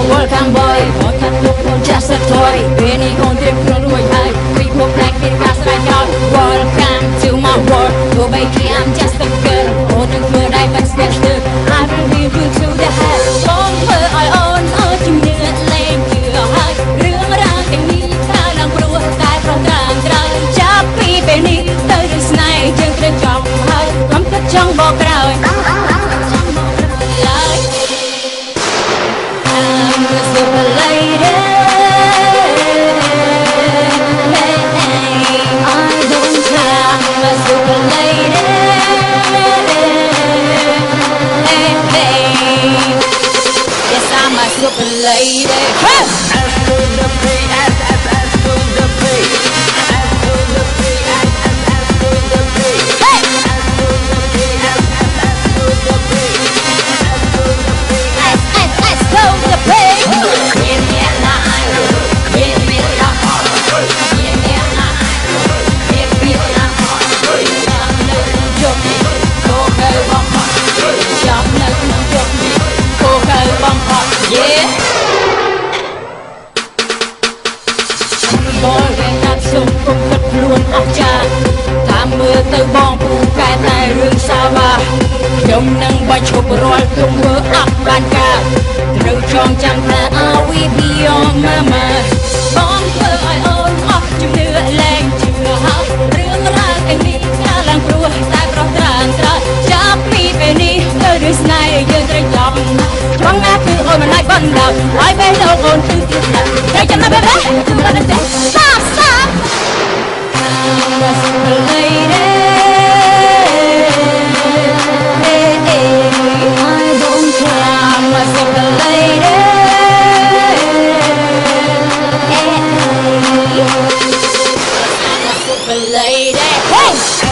Welcome boy, just a toy. Penny on the floor, people black in cast right now. Welcome to my world. Go baby, I'm just a girl. On the floor, I must get stuck. I will leave you to the head. Long for I own, you need a lane to the high. Room around the knee, Talang Brew, die from Drang. Choppy Penny, there is night, just a jump high. Come to jump out. Super lady, I don't care. I'm a super lady. Yes, I'm a super lady. S to the P, S to the P, S to the P, S to the P, S to the P, S to the P, S to the P. Từ bong phu cái tay rương sao mà nhung nâng bay chụp rồi tung mưa ấp ban ca từ trong chẳng là we be on mama bong thơ ai ôn ấp chung đưa lên chưa hấp rương ra cái ní ta lang pru ta pro tràn tra chắp mi về ní từ this night giờ trời chọc bong ngã cứ ôi mà lại bận đầu ai bên đâu ôn cứ tiếc là đây chẳng là bé bé chúng ta đã chết stop stop lady. Lady, hey!